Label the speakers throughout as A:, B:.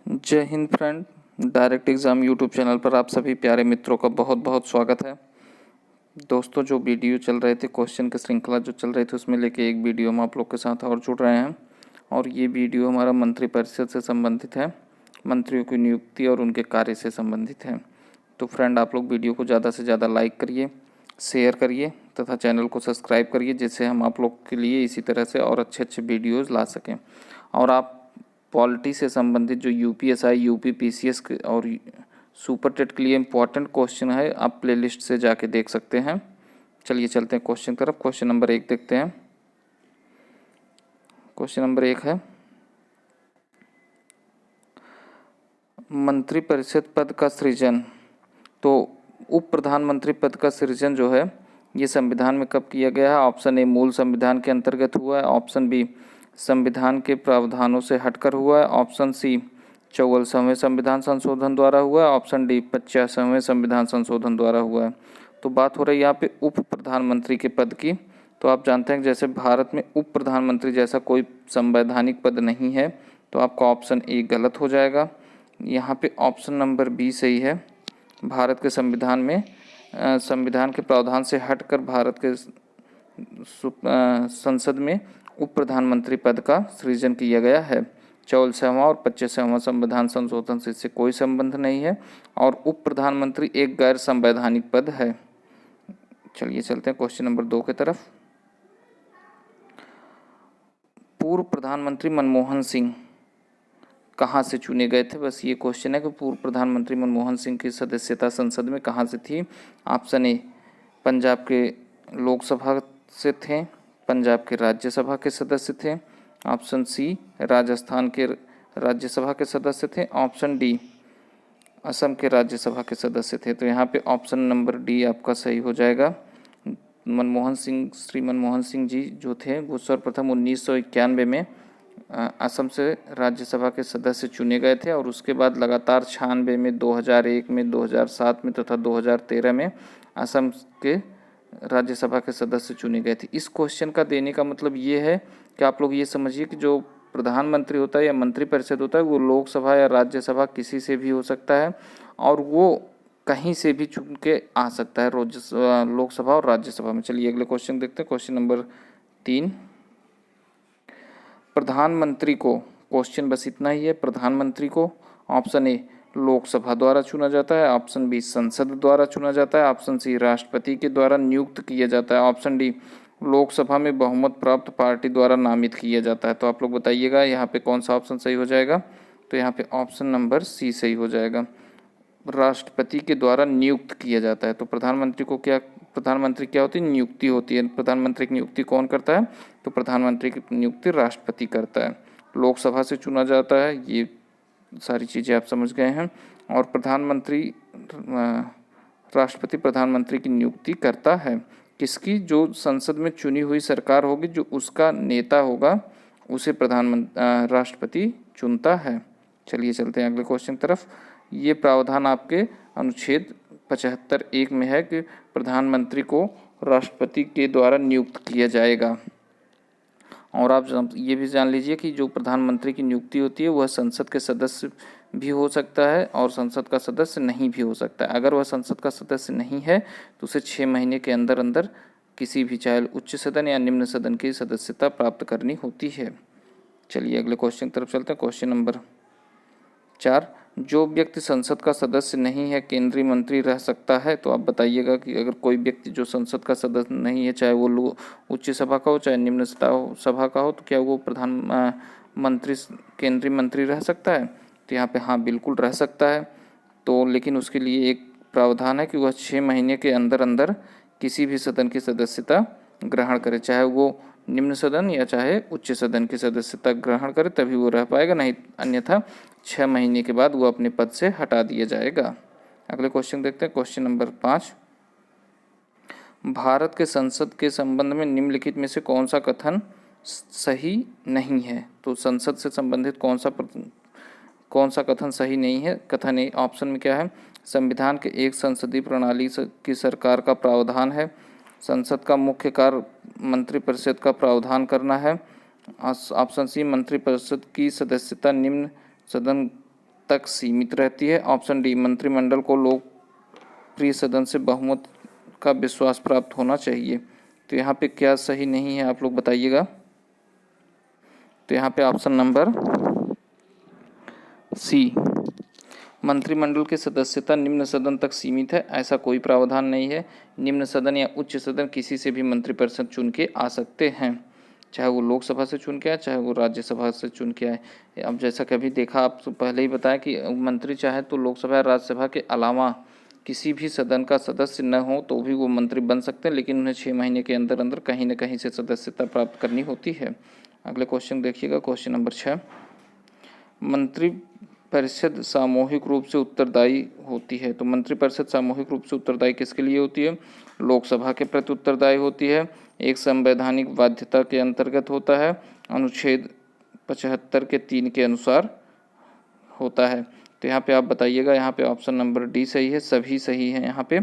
A: जय Hind friend. Direct exam YouTube channel पर आप सभी प्यारे मित्रों का बहुत बहुत स्वागत है। दोस्तों, जो वीडियो चल रहे थे, क्वेश्चन की श्रृंखला जो चल रही थी, उसमें लेके एक वीडियो हम आप लोग के साथ और जुड़ रहे हैं और ये वीडियो हमारा मंत्रिपरिषद से संबंधित है, मंत्रियों की नियुक्ति और उनके कार्य से संबंधित है। तो फ्रेंड, आप लोग वीडियो को ज़्यादा से ज़्यादा लाइक करिए, शेयर करिए तथा चैनल को सब्सक्राइब करिए, जिससे हम आप लोग के लिए इसी तरह से और अच्छे अच्छे वीडियोज़ ला सकें। और आप पॉलिटी से संबंधित जो यूपीएसआई, यूपी पीसीएस और सुपर टेट के लिए इम्पोर्टेंट क्वेश्चन है, आप प्लेलिस्ट से जाके देख सकते हैं। चलिए चलते हैं क्वेश्चन की तरफ। क्वेश्चन नंबर 1 देखते हैं। क्वेश्चन नंबर 1 है, मंत्रिपरिषद पद का सृजन। तो उप प्रधानमंत्री पद का सृजन जो है, ये संविधान में कब किया गया है? ऑप्शन ए, मूल संविधान के अंतर्गत हुआ है। ऑप्शन बी, संविधान के प्रावधानों से हटकर हुआ है। ऑप्शन सी, 44वें संविधान संशोधन द्वारा हुआ है। ऑप्शन डी, 50वें संविधान संशोधन द्वारा हुआ है। तो बात हो रही है यहाँ पे उप प्रधानमंत्री के पद की। तो आप जानते हैं कि जैसे भारत में उप प्रधानमंत्री जैसा कोई संवैधानिक पद नहीं है, तो आपका ऑप्शन ए गलत हो जाएगा। यहाँ पे ऑप्शन नंबर बी सही है। भारत के संविधान में संविधान के प्रावधान से हटकर भारत के संसद में उप प्रधानमंत्री पद का सृजन किया गया है। 44वां और 25वां संविधान संशोधन से इससे कोई संबंध नहीं है और उप प्रधानमंत्री एक गैर संवैधानिक पद है। चलिए चलते हैं क्वेश्चन नंबर 2 की तरफ। पूर्व प्रधानमंत्री मनमोहन सिंह कहाँ से चुने गए थे? बस ये क्वेश्चन है कि पूर्व प्रधानमंत्री मनमोहन सिंह की सदस्यता संसद में कहाँ से थी? ऑप्शन ए, पंजाब के लोकसभा से थे। पंजाब के राज्यसभा के सदस्य थे। ऑप्शन सी, राजस्थान के राज्यसभा के सदस्य थे। ऑप्शन डी, असम के राज्यसभा के सदस्य थे। तो यहाँ पे ऑप्शन नंबर डी आपका सही हो जाएगा। श्री मनमोहन सिंह जी जो थे, वो सर्वप्रथम 1991 में असम से राज्यसभा के सदस्य चुने गए थे और उसके बाद लगातार 96 में, 2001 में, 2007 में तथा 2013 में असम के राज्यसभा के सदस्य चुने गए थे। इस क्वेश्चन का देने का मतलब ये है कि आप लोग ये समझिए कि जो प्रधानमंत्री होता है या मंत्रिपरिषद होता है, वो लोकसभा या राज्यसभा किसी से भी हो सकता है और वो कहीं से भी चुन के आ सकता है, लोकसभा और राज्यसभा में। चलिए अगले क्वेश्चन देखते हैं। क्वेश्चन नंबर 3, प्रधानमंत्री को, क्वेश्चन बस इतना ही है, प्रधानमंत्री को ऑप्शन ए, लोकसभा द्वारा चुना जाता है। ऑप्शन बी, संसद द्वारा चुना जाता है। ऑप्शन सी, राष्ट्रपति के द्वारा नियुक्त किया जाता है। ऑप्शन डी, लोकसभा में बहुमत प्राप्त पार्टी द्वारा नामित किया जाता है। तो आप लोग बताइएगा यहाँ पे कौन सा ऑप्शन सही हो जाएगा? तो यहाँ पे ऑप्शन नंबर सी सही हो जाएगा। राष्ट्रपति के द्वारा नियुक्त किया जाता है। तो प्रधानमंत्री क्या होती है? नियुक्ति होती है। प्रधानमंत्री की नियुक्ति कौन करता है? तो प्रधानमंत्री की नियुक्ति राष्ट्रपति करता है। लोकसभा से चुना जाता है, ये सारी चीज़ें आप समझ गए हैं। और राष्ट्रपति प्रधानमंत्री की नियुक्ति करता है। किसकी? जो संसद में चुनी हुई सरकार होगी, जो उसका नेता होगा, उसे राष्ट्रपति चुनता है। चलिए चलते हैं अगले क्वेश्चन की तरफ। ये प्रावधान आपके अनुच्छेद 75(1) में है कि प्रधानमंत्री को राष्ट्रपति के द्वारा नियुक्त किया जाएगा। और आप ये भी जान लीजिए कि जो प्रधानमंत्री की नियुक्ति होती है, वह संसद के सदस्य भी हो सकता है और संसद का सदस्य नहीं भी हो सकता है। अगर वह संसद का सदस्य नहीं है तो उसे 6 महीने के अंदर अंदर किसी भी, चाहे उच्च सदन या निम्न सदन की सदस्यता प्राप्त करनी होती है। चलिए अगले क्वेश्चन की तरफ चलते हैं। क्वेश्चन नंबर 4, जो व्यक्ति संसद का सदस्य नहीं है, केंद्रीय मंत्री रह सकता है? तो आप बताइएगा कि अगर कोई व्यक्ति जो संसद का सदस्य नहीं है, चाहे वो उच्च सभा का हो चाहे निम्न सभा का हो, तो क्या वो प्रधानमंत्री, केंद्रीय मंत्री रह सकता है? तो यहाँ पे हाँ, बिल्कुल रह सकता है। तो लेकिन उसके लिए एक प्रावधान है कि वह 6 महीने के अंदर अंदर किसी भी सदन की सदस्यता ग्रहण करे, चाहे वो निम्न सदन या चाहे उच्च सदन की सदस्यता ग्रहण करे, तभी वो रह पाएगा, नहीं अन्यथा 6 महीने के बाद वो अपने पद से हटा दिया जाएगा। अगले क्वेश्चन देखते हैं। क्वेश्चन नंबर 5, भारत के संसद के संबंध में निम्नलिखित में से कौन सा कथन सही नहीं है? तो संसद से संबंधित कौन सा कथन सही नहीं है? कथन ए, ऑप्शन में क्या है? संविधान के एक संसदीय प्रणाली की सरकार का प्रावधान है। संसद का मुख्य कार्य मंत्रिपरिषद का प्रावधान करना है। ऑप्शन सी, मंत्रिपरिषद की सदस्यता निम्न सदन तक सीमित रहती है। ऑप्शन डी, मंत्रिमंडल को लोकप्रिय सदन से बहुमत का विश्वास प्राप्त होना चाहिए। तो यहाँ पे क्या सही नहीं है आप लोग बताइएगा। तो यहाँ पे ऑप्शन नंबर सी, मंत्रिमंडल की सदस्यता निम्न सदन तक सीमित है, ऐसा कोई प्रावधान नहीं है। निम्न सदन या उच्च सदन किसी से भी मंत्रिपरिषद चुन के आ सकते हैं, चाहे वो लोकसभा से चुन के आए, चाहे वो राज्यसभा से चुन के आए। अब जैसा कभी देखा, आप पहले ही बताया कि मंत्री चाहे तो लोकसभा या राज्यसभा के अलावा किसी भी सदन का सदस्य न हो तो भी वो मंत्री बन सकते हैं, लेकिन उन्हें 6 महीने के अंदर अंदर कहीं न कहीं से सदस्यता प्राप्त करनी होती है। अगले क्वेश्चन देखिएगा, क्वेश्चन नंबर 6। मंत्रिपरिषद सामूहिक रूप से उत्तरदायी होती है। तो मंत्रिपरिषद सामूहिक रूप से उत्तरदायी किसके लिए होती है? लोकसभा के प्रति उत्तरदायी होती है, एक संवैधानिक बाध्यता के अंतर्गत होता है, अनुच्छेद 75 के 3 के अनुसार होता है। तो यहाँ पे आप बताइएगा, यहाँ पे ऑप्शन नंबर डी सही है, सभी सही है। यहाँ पे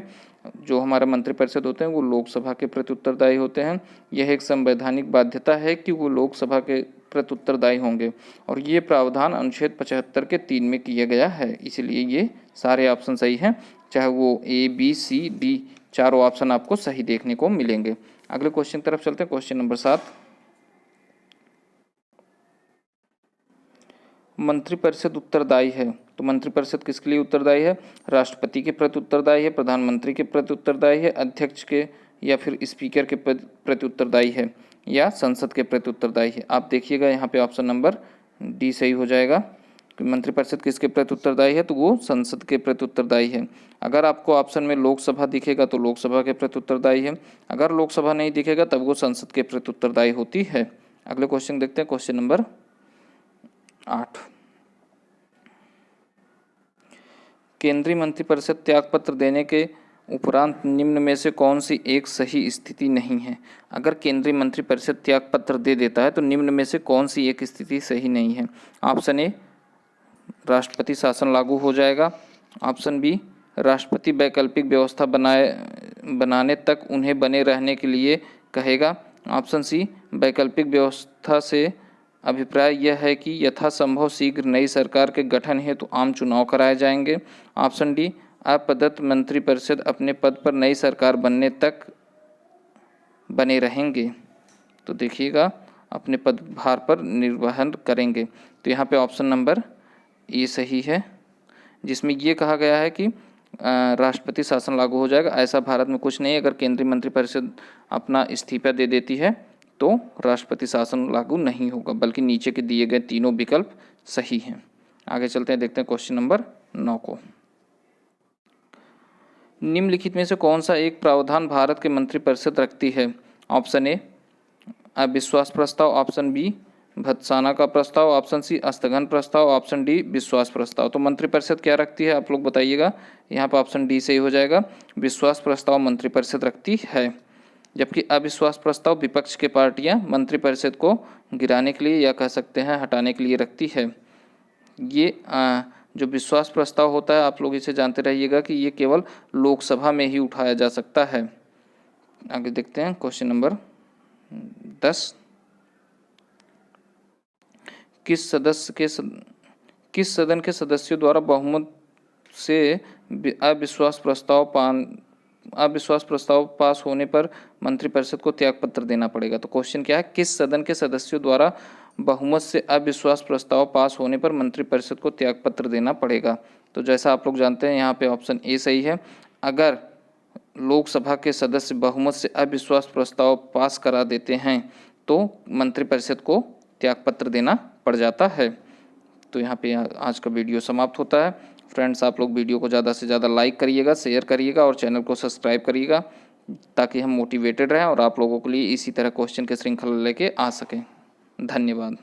A: जो हमारे मंत्रिपरिषद होते हैं वो लोकसभा के प्रति उत्तरदायी होते हैं। यह एक संवैधानिक बाध्यता है कि वो लोकसभा के प्रति उत्तरदायी होंगे, और ये प्रावधान अनुच्छेद 75 के 3 में किया गया है, इसलिए ये सारे ऑप्शन सही हैं, चाहे वो ए बी सी डी, चारों ऑप्शन आपको सही देखने को मिलेंगे। अगले क्वेश्चन की तरफ चलते हैं, क्वेश्चन नंबर 7। मंत्रिपरिषद उत्तरदायी है। तो मंत्रिपरिषद किसके लिए उत्तरदायी है? राष्ट्रपति के प्रति उत्तरदायी है, प्रधानमंत्री के प्रति उत्तरदायी है, अध्यक्ष के या फिर स्पीकर के प्रति उत्तरदायी है, या संसद के प्रति उत्तरदायी है। आप देखिएगा यहाँ पे ऑप्शन नंबर डी सही हो जाएगा। मंत्रिपरिषद किसके प्रति उत्तरदायी है? तो वो संसद के प्रति उत्तरदायी है। अगर आपको ऑप्शन में लोकसभा दिखेगा तो लोकसभा के प्रति उत्तरदायी है, अगर लोकसभा नहीं दिखेगा तब वो संसद के प्रति उत्तरदायी होती है। अगले क्वेश्चन देखते हैं, क्वेश्चन नंबर 8। केंद्रीय मंत्रिपरिषद त्यागपत्र देने के उपरांत निम्न में से कौन सी एक सही स्थिति नहीं है? अगर केंद्रीय मंत्रिपरिषद त्यागपत्र दे देता है तो निम्न में से कौन सी एक स्थिति सही नहीं है? ऑप्शन ए, राष्ट्रपति शासन लागू हो जाएगा। ऑप्शन बी, राष्ट्रपति वैकल्पिक व्यवस्था बनाने तक उन्हें बने रहने के लिए कहेगा। ऑप्शन सी, वैकल्पिक व्यवस्था से अभिप्राय यह है कि यथासंभव शीघ्र नई सरकार के गठन हेतु आम चुनाव कराए जाएंगे। ऑप्शन डी, अपदत्त मंत्रिपरिषद अपने पद पर नई सरकार बनने तक बने रहेंगे। तो देखिएगा, अपने पदभार पर निर्वहन करेंगे। तो यहाँ पे ऑप्शन नंबर ए सही है, जिसमें ये कहा गया है कि राष्ट्रपति शासन लागू हो जाएगा। ऐसा भारत में कुछ नहीं, अगर केंद्रीय मंत्रिपरिषद अपना इस्तीफा दे देती है तो राष्ट्रपति शासन लागू नहीं होगा, बल्कि नीचे के दिए गए तीनों विकल्प सही हैं। आगे चलते हैं, देखते हैं क्वेश्चन नंबर 9 को। निम्नलिखित में से कौन सा एक प्रावधान भारत के मंत्रिपरिषद रखती है? ऑप्शन ए, अविश्वास प्रस्ताव। ऑप्शन बी, भत्साना का प्रस्ताव। ऑप्शन सी, स्थगन प्रस्ताव। ऑप्शन डी, विश्वास प्रस्ताव। तो मंत्रिपरिषद क्या रखती है आप लोग बताइएगा। यहाँ पर ऑप्शन डी सही हो जाएगा, विश्वास प्रस्ताव मंत्रिपरिषद रखती है, जबकि अविश्वास प्रस्ताव विपक्ष के पार्टियां मंत्रिपरिषद को गिराने के लिए या कह सकते हैं हटाने के लिए रखती है। ये जो विश्वास प्रस्ताव होता है, आप लोग इसे जानते रहिएगा कि ये केवल लोकसभा में ही उठाया जा सकता है। आगे देखते हैं क्वेश्चन नंबर 10। किस सदन के सदस्यों द्वारा बहुमत से अविश्वास प्रस्ताव पास होने पर मंत्रिपरिषद को त्यागपत्र देना पड़ेगा? तो क्वेश्चन क्या है, किस सदन के सदस्यों द्वारा बहुमत से अविश्वास प्रस्ताव पास होने पर मंत्रिपरिषद को त्यागपत्र देना पड़ेगा? तो जैसा आप लोग जानते हैं, यहाँ पे ऑप्शन ए सही है। अगर लोकसभा के सदस्य बहुमत से अविश्वास प्रस्ताव पास करा देते हैं तो मंत्रिपरिषद को त्यागपत्र देना पड़ जाता है। तो यहाँ पे आज का वीडियो समाप्त होता है। फ्रेंड्स, आप लोग वीडियो को ज़्यादा से ज़्यादा लाइक करिएगा, शेयर करिएगा और चैनल को सब्सक्राइब करिएगा, ताकि हम मोटिवेटेड रहें और आप लोगों के लिए इसी तरह क्वेश्चन की श्रृंखला लेके आ सकें। धन्यवाद।